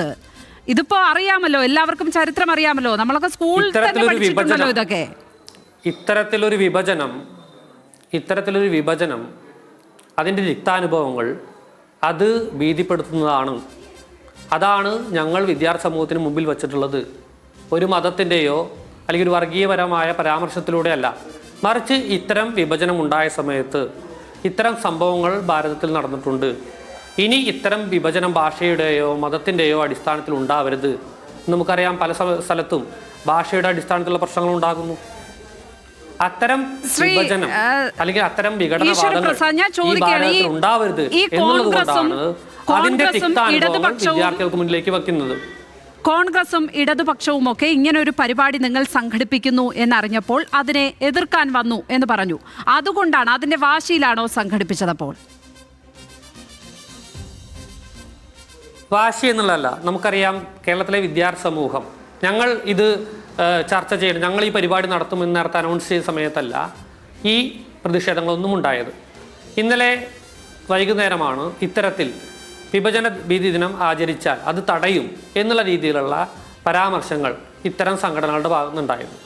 ഇതിപ്പോ അറിയാമല്ലോ, എല്ലാവർക്കും ചരിത്രം അറിയാമല്ലോ, നമ്മളൊക്കെ സ്കൂളിൽ തന്നെ പഠിച്ചിട്ടുണ്ടല്ലോ ഇതൊക്കെ.
ഇത്തരത്തിലൊരു വിഭജനം അതിൻ്റെ രക്താനുഭവങ്ങൾ അത് ഭീതിപ്പെടുത്തുന്നതാണ്. അതാണ് ഞങ്ങൾ വിദ്യാർത്ഥി സമൂഹത്തിന് മുമ്പിൽ വച്ചിട്ടുള്ളത്. ഒരു മതത്തിൻ്റെയോ അല്ലെങ്കിൽ ഒരു വർഗീയപരമായ പരാമർശത്തിലൂടെയല്ല, മറിച്ച് ഇത്തരം വിഭജനം ഉണ്ടായ സമയത്ത് ഇത്തരം സംഭവങ്ങൾ ഭാരതത്തിൽ നടന്നിട്ടുണ്ട്. ഇനി ഇത്തരം വിഭജനം ഭാഷയുടെയോ മതത്തിൻ്റെയോ അടിസ്ഥാനത്തിൽ ഉണ്ടാവരുത്. നമുക്കറിയാം, പല സ്ഥലത്തും ഭാഷയുടെ അടിസ്ഥാനത്തിലുള്ള പ്രശ്നങ്ങൾ ഉണ്ടാകുന്നു. അത്തരം വിഭജനം അല്ലെങ്കിൽ അത്തരം വിഘടനവാദങ്ങൾ ഉണ്ടാവരുത് എന്നുള്ളതുകൊണ്ടാണ് അതിന്റെ തിക്താനുഭവങ്ങൾ വിദ്യാർത്ഥികൾക്ക് മുന്നിലേക്ക് വെക്കുന്നത്.
കോൺഗ്രസും ഇടതുപക്ഷവും ഒക്കെ ഇങ്ങനെ ഒരു പരിപാടി നിങ്ങൾ സംഘടിപ്പിക്കുന്നു എന്നറിഞ്ഞപ്പോൾ അതിനെ എതിർക്കാൻ വന്നു എന്ന് പറഞ്ഞു. അതുകൊണ്ടാണ്, അതിന്റെ വാശിയിലാണോ സംഘടിപ്പിച്ചതപ്പോൾ?
വാശി എന്നുള്ളതല്ല. നമുക്കറിയാം, കേരളത്തിലെ വിദ്യാർത്ഥി സമൂഹം ഞങ്ങൾ ഇത് ചർച്ച ചെയ്യണം, ഞങ്ങൾ ഈ പരിപാടി നടത്തുമെന്ന് നേരത്തെ അനൗൺസ് ചെയ്ത സമയത്തല്ല ഈ പ്രതിഷേധങ്ങളൊന്നും ഉണ്ടായത്. ഇന്നലെ വൈകുന്നേരമാണ് ഇത്തരത്തിൽ വിഭജന ഭീതി ദിനം ആചരിച്ചാൽ അത് തടയും എന്നുള്ള രീതിയിലുള്ള പരാമർശങ്ങൾ ഇത്തരം സംഘടനകളുടെ ഭാഗത്തുനിന്നുണ്ടായത്.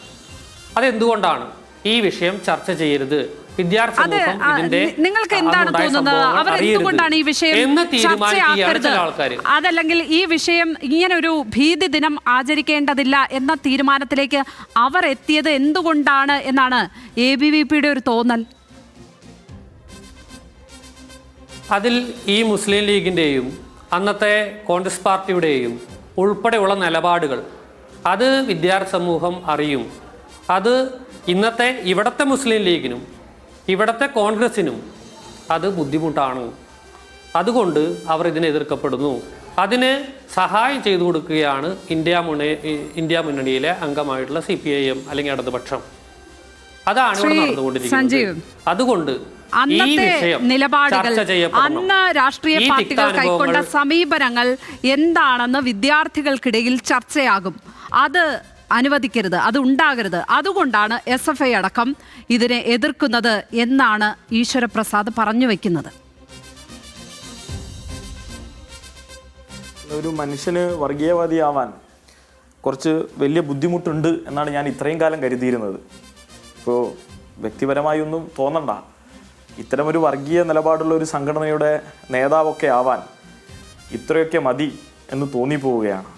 അതെന്തുകൊണ്ടാണ് ഈ വിഷയം ചർച്ച ചെയ്യരുത്, വിദ്യാർത്ഥി സമൂഹം ഇതിന്റെ
നിങ്ങൾക്ക് എന്താണ് തോന്നുന്നത്? അവർ എന്തുകൊണ്ടാണ് ഈ വിഷയം ചർച്ചയാക്കരുത്, അതല്ലെങ്കിൽ ഈ വിഷയം ഇങ്ങനെ ഒരു ഭീതി ദിനം ആചരിക്കേണ്ടതില്ല എന്ന തീരുമാനത്തിലേക്ക് അവർ എത്തിയത് എന്തുകൊണ്ടാണ് എന്നാണ് ABVPയുടെ ഒരു തോന്നൽ?
അതിൽ ഈ മുസ്ലിം ലീഗിൻ്റെയും അന്നത്തെ കോൺഗ്രസ് പാർട്ടിയുടെയും ഉൾപ്പെടെയുള്ള നിലപാടുകൾ അത് വിദ്യാർത്ഥി സമൂഹം അറിയും. അത് ഇന്നത്തെ ഇവിടുത്തെ മുസ്ലിം ലീഗിനും ഇവിടുത്തെ കോൺഗ്രസിനും അത് ബുദ്ധിമുട്ടാണ്. അതുകൊണ്ട് അവർ ഇതിനെ എതിർക്കപ്പെടുന്നു. അതിന് സഹായം ചെയ്തു കൊടുക്കുകയാണ് ഇന്ത്യ മുന്നണിയിലെ അംഗമായിട്ടുള്ള CPIM അല്ലെങ്കിൽ ഇടതുപക്ഷം. അതാണ് ഇവിടെ നടന്നുകൊണ്ടിരിക്കുന്നത്. അതുകൊണ്ട്
അന്നത്തെ നിലപാടുകൾ, അന്ന് രാഷ്ട്രീയ പാർട്ടികൾ കൈക്കൊണ്ട സമീപനങ്ങൾ എന്താണെന്ന് വിദ്യാർത്ഥികൾക്കിടയിൽ ചർച്ചയാകും. അത് അനുവദിക്കരുത്, അത് ഉണ്ടാകരുത്. അതുകൊണ്ടാണ് SFI അടക്കം ഇതിനെ എതിർക്കുന്നത് എന്നാണ് ഈശ്വരപ്രസാദ് പറഞ്ഞു വെക്കുന്നത്.
ഒരു മനുഷ്യന് വർഗീയവാദിയാവാൻ കുറച്ച് വലിയ ബുദ്ധിമുട്ടുണ്ട് എന്നാണ് ഞാൻ ഇത്രയും കാലം കരുതിയിരുന്നത്. ഇപ്പോൾ വ്യക്തിപരമായി ഒന്നും തോന്നണ്ട, ഇത്തരമൊരു വർഗീയ നിലപാടുള്ള ഒരു സംഘടനയുടെ നേതാവൊക്കെ ആവാൻ ഇത്രയൊക്കെ മതി എന്ന് തോന്നിപ്പോവുകയാണ്.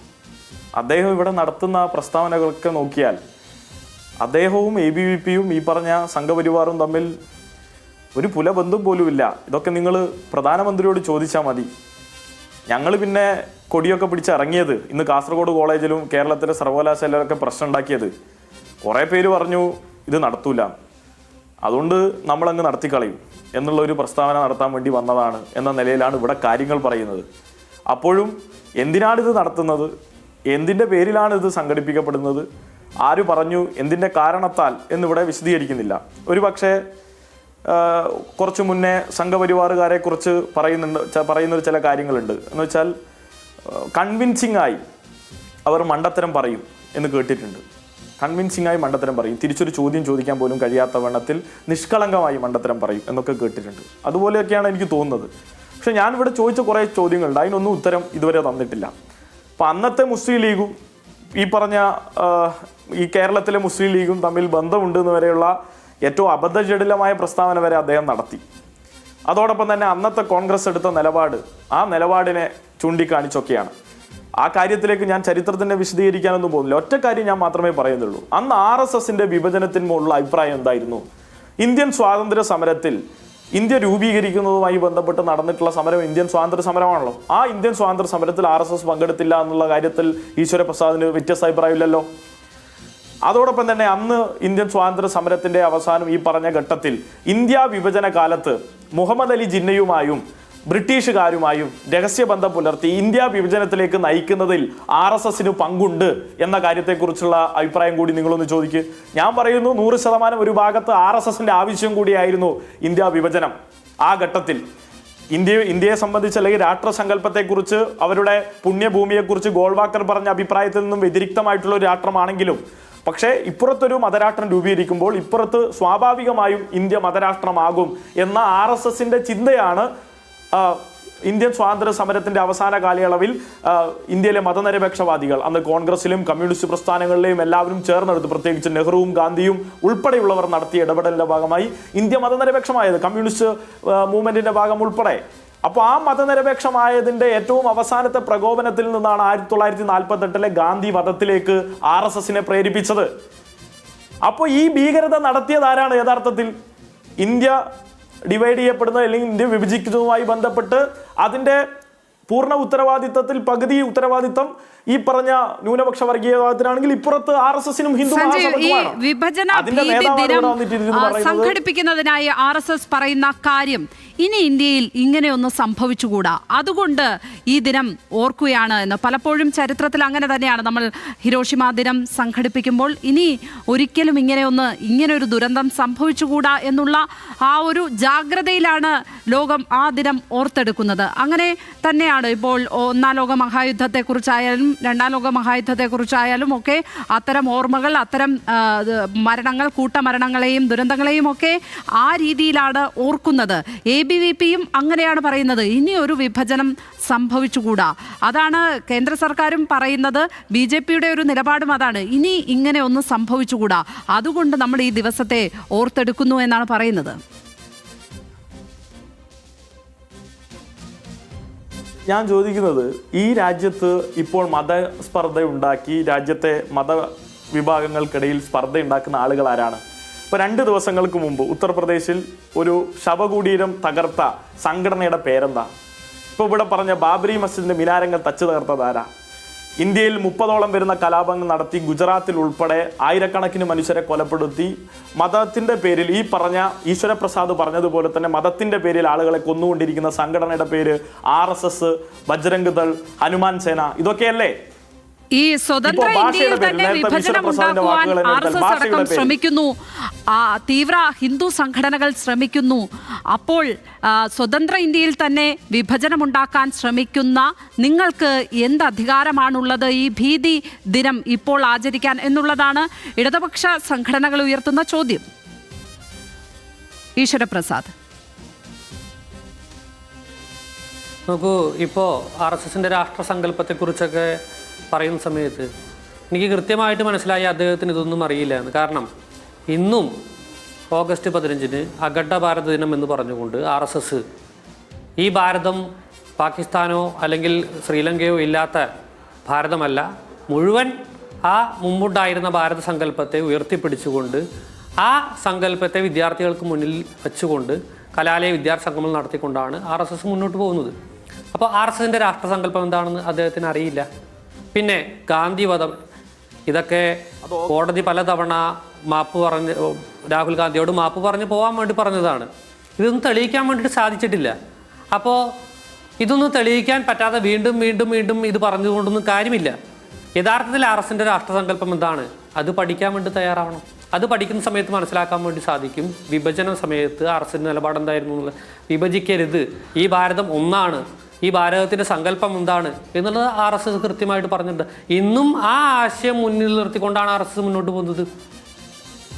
അദ്ദേഹം ഇവിടെ നടത്തുന്ന പ്രസ്താവനകളൊക്കെ നോക്കിയാൽ അദ്ദേഹവും ABVPയും ഈ പറഞ്ഞ സംഘപരിവാറും തമ്മിൽ ഒരു പുലബന്ധം പോലുമില്ല. ഇതൊക്കെ നിങ്ങൾ പ്രധാനമന്ത്രിയോട് ചോദിച്ചാൽ മതി. ഞങ്ങൾ പിന്നെ കൊടിയൊക്കെ പിടിച്ച് ഇറങ്ങിയത്, ഇന്ന് കാസർഗോഡ് കോളേജിലും കേരളത്തിലെ സർവകലാശാലയിലൊക്കെ പ്രശ്നം ഉണ്ടാക്കിയത്, കുറേ പേര് പറഞ്ഞു ഇത് നടത്തൂല, അതുകൊണ്ട് നമ്മളങ്ങ് നടത്തിക്കളയും എന്നുള്ള ഒരു പ്രസ്താവന നടത്താൻ വേണ്ടി വന്നതാണ് എന്ന നിലയിലാണ് ഇവിടെ കാര്യങ്ങൾ പറയുന്നത്. അപ്പോഴും എന്തിനാണിത് നടത്തുന്നത്, എന്തിൻ്റെ പേരിലാണ് ഇത് സംഘടിപ്പിക്കപ്പെടുന്നത്, ആര് പറഞ്ഞു, എന്തിൻ്റെ കാരണത്താൽ എന്നിവിടെ വിശദീകരിക്കുന്നില്ല. ഒരു പക്ഷേ കുറച്ച് മുന്നേ സംഘപരിവാറുകാരെ കുറിച്ച് പറയുന്നൊരു ചില കാര്യങ്ങളുണ്ട്. എന്ന് വെച്ചാൽ കൺവിൻസിംഗ് ആയി അവർ മണ്ടത്തരം പറയും എന്ന് കേട്ടിട്ടുണ്ട്. കൺവിൻസിംഗ് ആയി മണ്ടത്തരം പറയും, തിരിച്ചൊരു ചോദ്യം ചോദിക്കാൻ പോലും കഴിയാത്ത വണ്ണത്തിൽ നിഷ്കളങ്കമായി മണ്ടത്തരം പറയും എന്നൊക്കെ കേട്ടിട്ടുണ്ട്. അതുപോലെയൊക്കെയാണ് എനിക്ക് തോന്നുന്നത്. പക്ഷെ ഞാനിവിടെ ചോദിച്ച കുറേ ചോദ്യങ്ങളുണ്ട്, അതിനൊന്നും ഉത്തരം ഇതുവരെ തന്നിട്ടില്ല. അപ്പം അന്നത്തെ മുസ്ലിം ലീഗും ഈ പറഞ്ഞ ഈ കേരളത്തിലെ മുസ്ലിം ലീഗും തമ്മിൽ ബന്ധമുണ്ടെന്ന് വരെയുള്ള ഏറ്റവും അബദ്ധജടിലമായ പ്രസ്താവന വരെ അദ്ദേഹം നടത്തി. അതോടൊപ്പം തന്നെ അന്നത്തെ കോൺഗ്രസ് എടുത്ത നിലപാട്, ആ നിലപാടിനെ ചൂണ്ടിക്കാണിച്ചൊക്കെയാണ്. ആ കാര്യത്തിലേക്ക് ഞാൻ ചരിത്രത്തിൻ്റെ വിശദീകരിക്കാനൊന്നും പോകുന്നില്ല. ഒറ്റ കാര്യം ഞാൻ മാത്രമേ പറയുന്നുള്ളൂ. അന്ന് RSSന്റെ വിഭജനത്തിനുള്ള അഭിപ്രായം എന്തായിരുന്നു? ഇന്ത്യൻ സ്വാതന്ത്ര്യ സമരത്തിൽ ഇന്ത്യ രൂപീകരിക്കുന്നതുമായി ബന്ധപ്പെട്ട് നടന്നിട്ടുള്ള സമരം ഇന്ത്യൻ സ്വാതന്ത്ര്യ സമരമാണല്ലോ. ആ ഇന്ത്യൻ സ്വാതന്ത്ര്യ സമരത്തിൽ RSS പങ്കെടുത്തില്ല എന്നുള്ള കാര്യത്തിൽ ഈശ്വര പ്രസാദിന് വ്യത്യസ്ത അഭിപ്രായമില്ലല്ലോ. അതോടൊപ്പം തന്നെ അന്ന് ഇന്ത്യൻ സ്വാതന്ത്ര്യ സമരത്തിന്റെ അവസാനം ഈ പറഞ്ഞ ഘട്ടത്തിൽ ഇന്ത്യ വിഭജന കാലത്ത് മുഹമ്മദ് അലി ജിന്നയുമായും ബ്രിട്ടീഷുകാരുമായും രഹസ്യബന്ധം പുലർത്തി ഇന്ത്യ വിഭജനത്തിലേക്ക് നയിക്കുന്നതിൽ RSSന് പങ്കുണ്ട് എന്ന കാര്യത്തെക്കുറിച്ചുള്ള അഭിപ്രായം കൂടി നിങ്ങളൊന്ന് ചോദിക്കുക. ഞാൻ പറയുന്നു 100% ഒരു ഭാഗത്ത് RSSന്റെ ആവശ്യം കൂടിയായിരുന്നു ഇന്ത്യ വിഭജനം. ആ ഘട്ടത്തിൽ ഇന്ത്യയെ സംബന്ധിച്ച് അല്ലെങ്കിൽ രാഷ്ട്രസങ്കല്പത്തെക്കുറിച്ച്, അവരുടെ പുണ്യഭൂമിയെക്കുറിച്ച് ഗോൾവാക്കർ പറഞ്ഞ അഭിപ്രായത്തിൽ നിന്നും വ്യതിരിക്തമായിട്ടുള്ള ഒരു രാഷ്ട്രമാണെങ്കിലും, പക്ഷേ ഇപ്പുറത്തൊരു മതരാഷ്ട്രം രൂപീകരിക്കുമ്പോൾ ഇപ്പുറത്ത് സ്വാഭാവികമായും ഇന്ത്യ മതരാഷ്ട്രമാകും എന്ന RSSന്റെ ചിന്തയാണ് ഇന്ത്യൻ സ്വാതന്ത്ര്യ സമരത്തിന്റെ അവസാന കാലയളവിൽ ഇന്ത്യയിലെ മതനിരപേക്ഷവാദികൾ, അന്ന് കോൺഗ്രസിലും കമ്മ്യൂണിസ്റ്റ് പ്രസ്ഥാനങ്ങളിലെയും എല്ലാവരും ചേർന്നെടുത്ത്, പ്രത്യേകിച്ച് നെഹ്റുവും ഗാന്ധിയും ഉൾപ്പെടെയുള്ളവർ നടത്തിയ ഇടപെടലിന്റെ ഭാഗമായി ഇന്ത്യ മതനിരപേക്ഷമായത്, കമ്മ്യൂണിസ്റ്റ് മൂവ്മെന്റിന്റെ ഭാഗം ഉൾപ്പെടെ. അപ്പോൾ ആ മതനിരപേക്ഷമായതിന്റെ ഏറ്റവും അവസാനത്തെ പ്രകോപനത്തിൽ നിന്നാണ് 1948 ഗാന്ധി വധത്തിലേക്ക് RSSനെ പ്രേരിപ്പിച്ചത്. അപ്പോൾ ഈ ഭീകരത നടത്തിയത് ആരാണ്? യഥാർത്ഥത്തിൽ ഇന്ത്യ ഡിവൈഡ് ചെയ്യപ്പെടുന്നത് അല്ലെങ്കിൽ ഇന്ത്യ വിഭജിക്കുന്നതുമായി ബന്ധപ്പെട്ട് അതിന്റെ പൂർണ്ണ ഉത്തരവാദിത്തത്തിൽ പകുതി ഉത്തരവാദിത്തം ഈ പറഞ്ഞ ന്യൂനപക്ഷ വർഗീയവാദത്തിനാണെങ്കിൽ ഇപ്പുറത്ത് RSSനും ഹിന്ദു
വിഭജന സംഘടിപ്പിക്കുന്നതിനായി RSS പറയുന്ന കാര്യം ഇനി ഇന്ത്യയിൽ ഇങ്ങനെയൊന്നും സംഭവിച്ചുകൂടാ, അതുകൊണ്ട് ഈ ദിനം ഓർക്കുകയാണ് എന്ന്. പലപ്പോഴും ചരിത്രത്തിൽ അങ്ങനെ തന്നെയാണ്. നമ്മൾ ഹിരോഷിമ ദിനം സംഘടിപ്പിക്കുമ്പോൾ ഇനി ഒരിക്കലും ഇങ്ങനെയൊരു ദുരന്തം സംഭവിച്ചുകൂടാ എന്നുള്ള ആ ഒരു ജാഗ്രതയിലാണ് ലോകം ആ ദിനം ഓർത്തെടുക്കുന്നത്. അങ്ങനെ തന്നെയാണ് ഇപ്പോൾ ഒന്നാം ലോക മഹായുദ്ധത്തെക്കുറിച്ചായാലും രണ്ടാം ലോക മഹായുദ്ധത്തെക്കുറിച്ചായാലും ഒക്കെ അത്തരം ഓർമ്മകൾ, അത്തരം മരണങ്ങൾ, കൂട്ടമരണങ്ങളെയും ദുരന്തങ്ങളെയും ഒക്കെ ആ രീതിയിലാണ് ഓർക്കുന്നത്. ABVPയും അങ്ങനെയാണ് പറയുന്നത്, ഇനി ഒരു വിഭജനം സംഭവിച്ചുകൂടാ. അതാണ് കേന്ദ്ര സർക്കാരും പറയുന്നത്. BJPയുടെ ഒരു നിലപാടും അതാണ്, ഇനി ഇങ്ങനെ ഒന്നും സംഭവിച്ചുകൂടാ, അതുകൊണ്ട് നമ്മൾ ഈ ദിവസത്തെ ഓർത്തെടുക്കുന്നു എന്നാണ് പറയുന്നത്.
ഞാൻ ചോദിക്കുന്നത്, ഈ രാജ്യത്ത് ഇപ്പോൾ മതസ്പർദ്ധയുണ്ടാക്കി രാജ്യത്തെ മതവിഭാഗങ്ങൾക്കിടയിൽ സ്പർദ്ധ ഉണ്ടാക്കുന്ന ആളുകൾ ആരാണ്? ഇപ്പോൾ 2 ദിവസങ്ങൾക്ക് മുമ്പ് ഉത്തർപ്രദേശിൽ ഒരു ശവകുടീരം തകർത്ത സംഘടനയുടെ പേരെന്താ? ഇപ്പോൾ ഇവിടെ പറഞ്ഞ ബാബരി മസ്ജിദിന്റെ മിനാരങ്ങൾ തച്ചു തകർത്തത് ആരാ? ഇന്ത്യയിൽ 30ഓളം വരുന്ന കലാപങ്ങൾ നടത്തി ഗുജറാത്തിൽ ഉൾപ്പെടെ ആയിരക്കണക്കിന് മനുഷ്യരെ കൊലപ്പെടുത്തി മതത്തിന്റെ പേരിൽ, ഈ പറഞ്ഞ ഈശ്വരപ്രസാദ് പറഞ്ഞതുപോലെ തന്നെ മതത്തിന്റെ പേരിൽ ആളുകളെ കൊന്നുകൊണ്ടിരിക്കുന്ന സംഘടനയുടെ പേര് RSS, ബജ്രംഗ് ദൾ, ഹനുമാൻ സേന, ഇതൊക്കെയല്ലേ?
ഈ സ്വതന്ത്ര ഇന്ത്യയിൽ തന്നെ വിഭജനം ഉണ്ടാക്കുവാൻ RSS അടക്കം ശ്രമിക്കുന്നു, തീവ്ര ഹിന്ദു സംഘടനകൾ ശ്രമിക്കുന്നു. അപ്പോൾ സ്വതന്ത്ര ഇന്ത്യയിൽ തന്നെ വിഭജനമുണ്ടാക്കാൻ ശ്രമിക്കുന്ന നിങ്ങൾക്ക് എന്ത് അധികാരമാണുള്ളത് ഈ ഭീതി ദിനം ഇപ്പോൾ ആചരിക്കാൻ എന്നുള്ളതാണ് ഇടതുപക്ഷ സംഘടനകൾ ഉയർത്തുന്ന ചോദ്യം. ഈശ്വരപ്രസാദ്,
നോക്കൂ, ഇപ്പോൾ RSSന്റെ രാഷ്ട്രസങ്കല്പത്തെക്കുറിച്ചൊക്കെ പറയുന്ന സമയത്ത് എനിക്ക് കൃത്യമായിട്ട് മനസ്സിലായി അദ്ദേഹത്തിന് ഇതൊന്നും അറിയില്ല എന്ന്. കാരണം ഇന്നും ഓഗസ്റ്റ് 15 അഖണ്ഡ ഭാരത ദിനം എന്ന് പറഞ്ഞുകൊണ്ട് RSS ഈ ഭാരതം പാകിസ്ഥാനോ അല്ലെങ്കിൽ ശ്രീലങ്കയോ ഇല്ലാത്ത ഭാരതമല്ല, മുഴുവൻ ആ മുമ്പുണ്ടായിരുന്ന ഭാരത സങ്കല്പത്തെ ഉയർത്തിപ്പിടിച്ചുകൊണ്ട് ആ സങ്കല്പത്തെ വിദ്യാർത്ഥികൾക്ക് മുന്നിൽ വെച്ചുകൊണ്ട് കലാലയ വിദ്യാർത്ഥി സംഗമം നടത്തിക്കൊണ്ടാണ് RSS മുന്നോട്ട് പോകുന്നത്. അപ്പോൾ RSSന്റെ രാഷ്ട്രസങ്കല്പം എന്താണെന്ന് അദ്ദേഹത്തിന് അറിയില്ല. പിന്നെ ഗാന്ധിവധം, ഇതൊക്കെ കോടതി പലതവണ മാപ്പ് പറഞ്ഞ് രാഹുൽ ഗാന്ധിയോട് മാപ്പ് പറഞ്ഞ് പോകാൻ വേണ്ടി പറഞ്ഞതാണ്. ഇതൊന്നും തെളിയിക്കാൻ വേണ്ടിയിട്ട് സാധിച്ചിട്ടില്ല. അപ്പോൾ ഇതൊന്നും തെളിയിക്കാൻ പറ്റാതെ വീണ്ടും വീണ്ടും വീണ്ടും ഇത് പറഞ്ഞുകൊണ്ടൊന്നും കാര്യമില്ല. യഥാർത്ഥത്തിൽ RSSന്റെ രാഷ്ട്രസങ്കല്പം എന്താണ്, അത് പഠിക്കാൻ വേണ്ടി തയ്യാറാവണം. അത് പഠിക്കുന്ന സമയത്ത് മനസ്സിലാക്കാൻ വേണ്ടി സാധിക്കും. വിഭജന സമയത്ത് RSSന്റെ നിലപാടെന്തായിരുന്നു എന്നുള്ളത്. വിഭജിക്കരുത്, ഈ ഭാരതം ഒന്നാണ്, ഈ ഭാരതത്തിൻ്റെ സങ്കല്പം എന്താണ് എന്നുള്ളത് RSS കൃത്യമായിട്ട് പറഞ്ഞിട്ടുണ്ട്. ഇന്നും ആ ആശയം മുന്നിൽ നിർത്തിക്കൊണ്ടാണ് RSS മുന്നോട്ട് പോകുന്നത്.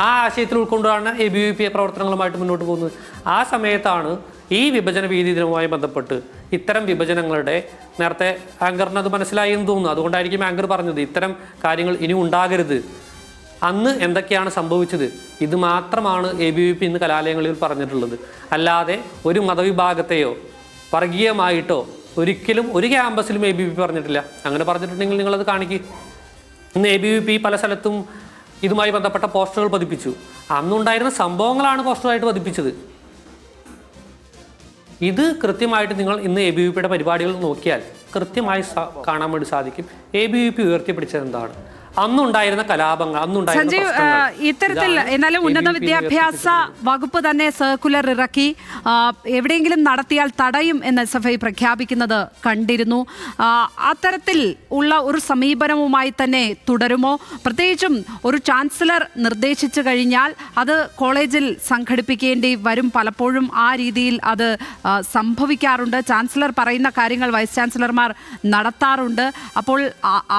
ആ ആശയത്തിൽ ഉൾക്കൊണ്ടാണ് ABVP പ്രവർത്തനങ്ങളുമായിട്ട് മുന്നോട്ട് പോകുന്നത്. ആ സമയത്താണ് ഈ വിഭജന ഭീതി ദിനവുമായി ബന്ധപ്പെട്ട് ഇത്തരം വിഭജനങ്ങളുടെ, നേരത്തെ ആങ്കറിന് അത് മനസ്സിലായി എന്ന് തോന്നുന്നു, അതുകൊണ്ടായിരിക്കും ആങ്കർ പറഞ്ഞത് ഇത്തരം കാര്യങ്ങൾ ഇനി ഉണ്ടാകരുത്. അന്ന് എന്തൊക്കെയാണ് സംഭവിച്ചത്, ഇത് മാത്രമാണ് ABVP ഇന്ന് കലാലയങ്ങളിൽ പറഞ്ഞിട്ടുള്ളത്. അല്ലാതെ ഒരു മതവിഭാഗത്തെയോ വർഗീയമായിട്ടോ ഒരിക്കലും ഒരു ക്യാമ്പസിലും ABVP പറഞ്ഞിട്ടില്ല. അങ്ങനെ പറഞ്ഞിട്ടുണ്ടെങ്കിൽ നിങ്ങളത് കാണിക്കുക. ഇന്ന് ABVP പല സ്ഥലത്തും ഇതുമായി ബന്ധപ്പെട്ട പോസ്റ്ററുകൾ പതിപ്പിച്ചു. അന്നുണ്ടായിരുന്ന സംഭവങ്ങളാണ് പോസ്റ്ററായിട്ട് പതിപ്പിച്ചത്. ഇത് കൃത്യമായിട്ട് നിങ്ങൾ ഇന്ന് ABVPയുടെ പരിപാടികൾ നോക്കിയാൽ കൃത്യമായി കാണാൻ വേണ്ടി സാധിക്കും. ABVP ഉയർത്തിപ്പിടിച്ചത് എന്താണ്, അന്നുണ്ടായിരുന്ന കലാപങ്ങൾ, അന്നുണ്ടായിരുന്ന
സഞ്ജീവ്. ഇത്തരത്തിൽ എന്നാലും ഉന്നത വിദ്യാഭ്യാസ വകുപ്പ് തന്നെ സർക്കുലർ ഇറക്കി എവിടെയെങ്കിലും നടത്തിയാൽ തടയും എന്ന് SFI പ്രഖ്യാപിക്കുന്നത് കണ്ടിരുന്നു. അത്തരത്തിൽ ഉള്ള ഒരു സമീപനവുമായി തന്നെ തുടരുമോ? പ്രത്യേകിച്ചും ഒരു ചാൻസലർ നിർദ്ദേശിച്ചു കഴിഞ്ഞാൽ അത് കോളേജിൽ സംഘടിപ്പിക്കേണ്ടി വരും. പലപ്പോഴും ആ രീതിയിൽ അത് സംഭവിക്കാറുണ്ട്. ചാൻസലർ പറയുന്ന കാര്യങ്ങൾ വൈസ് ചാൻസലർമാർ നടത്താറുണ്ട്. അപ്പോൾ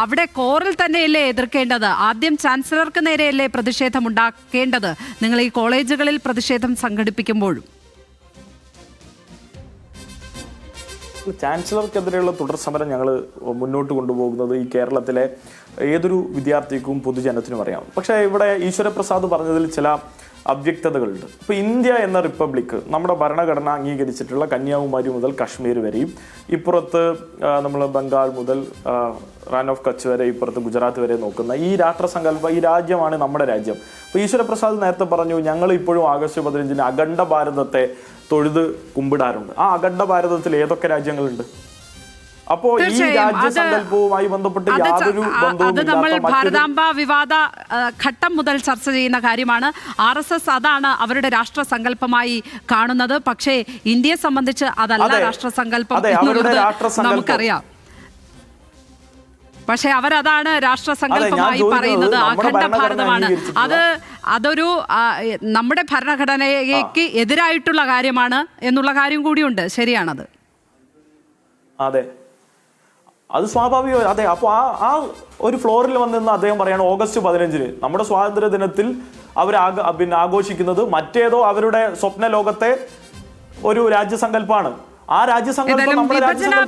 അവിടെ കോറിൽ തന്നെയല്ലേ എതിർക്കേണ്ടത്? ആദ്യം ചാൻസലർക്ക് നേരെയല്ലേ പ്രതിഷേധം ഉണ്ടാക്കേണ്ടത്, നിങ്ങൾ ഈ കോളേജുകളിൽ പ്രതിഷേധം സംഘടിപ്പിക്കുമ്പോഴും?
ചാൻസലർക്കെതിരെയുള്ള തുടർ സമരം ഞങ്ങൾ മുന്നോട്ട് കൊണ്ടുപോകുന്നത് ഈ കേരളത്തിലെ ഏതൊരു വിദ്യാർത്ഥിക്കും പൊതുജനത്തിനും അറിയാം. പക്ഷേ ഇവിടെ ഈശ്വരപ്രസാദ് പറഞ്ഞതിൽ ചില അവ്യക്തതകളുണ്ട്. ഇപ്പോൾ ഇന്ത്യ എന്ന റിപ്പബ്ലിക്ക് നമ്മുടെ ഭരണഘടന അംഗീകരിച്ചിട്ടുള്ള കന്യാകുമാരി മുതൽ കശ്മീർ വരെയും, ഇപ്പുറത്ത് നമ്മൾ ബംഗാൾ മുതൽ റാൻ ഓഫ് കച്ച് വരെ, ഇപ്പുറത്ത് ഗുജറാത്ത് വരെ നോക്കുന്ന ഈ രാഷ്ട്രസങ്കല്പം, ഈ രാജ്യമാണ് നമ്മുടെ രാജ്യം. അപ്പോൾ ഈശ്വരപ്രസാദ് നേരത്തെ പറഞ്ഞു, ഞങ്ങൾ ഇപ്പോഴും ആഗസ്റ്റ് 15 അഖണ്ഡ ഭാരതത്തെ തൊഴുത് കുമ്പിടാറുണ്ട്. ആ അഖണ്ഡ ഭാരതത്തിൽ ഏതൊക്കെ രാജ്യങ്ങളുണ്ട്? അപ്പോ ഈ രാജ്യസങ്കല്പവുമായി ബന്ധപ്പെട്ട് യാതൊരു
അത് നമ്മൾ ഭാരതാംബ വിവാദ ഘട്ടം മുതൽ ചർച്ച ചെയ്യുന്ന കാര്യമാണ്. RSS അതാണ് അവരുടെ രാഷ്ട്രസങ്കല്പമായി കാണുന്നത്. പക്ഷേ ഇന്ത്യയെ സംബന്ധിച്ച് അതല്ല രാഷ്ട്രസങ്കല്പം എന്നുള്ളത് നമുക്കറിയാം. പക്ഷെ അവരതാണ് രാഷ്ട്രസങ്കല്പമായി പറയുന്നത്, അഖണ്ഡ ഭാരതമാണ്. അതൊരു നമ്മുടെ ഭരണഘടനയ്ക്ക് എതിരായിട്ടുള്ള കാര്യമാണ് എന്നുള്ള കാര്യം കൂടിയുണ്ട്. ശരിയാണത്.
അതെ, അത് സ്വാഭാവികം. അതെ, അപ്പോൾ ആ ഒരു ഫ്ലോറിൽ വന്നിരുന്ന അദ്ദേഹം പറയാണ് ഓഗസ്റ്റ് 15 നമ്മുടെ സ്വാതന്ത്ര്യ ദിനത്തിൽ അവർ ആഘോഷിക്കുന്നത് മറ്റേതോ അവരുടെ സ്വപ്ന ലോകത്തെ ഒരു രാജ്യസങ്കല്പമാണ്. ആ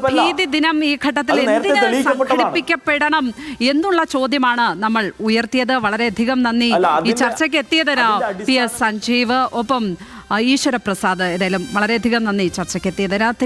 ഭീതി ദിനം ഈ ഘട്ടത്തിൽ എന്തിന് സംഘടിപ്പിക്കപ്പെടണം എന്നുള്ള ചോദ്യമാണ് നമ്മൾ ഉയർത്തിയത്. വളരെയധികം നന്ദി ഈ ചർച്ചയ്ക്ക് എത്തിയതിന് PS സഞ്ജീവ്, ഒപ്പം ഈശ്വരപ്രസാദ്. ഏതായാലും വളരെയധികം നന്ദി ചർച്ചയ്ക്ക് എത്തിയതിന്.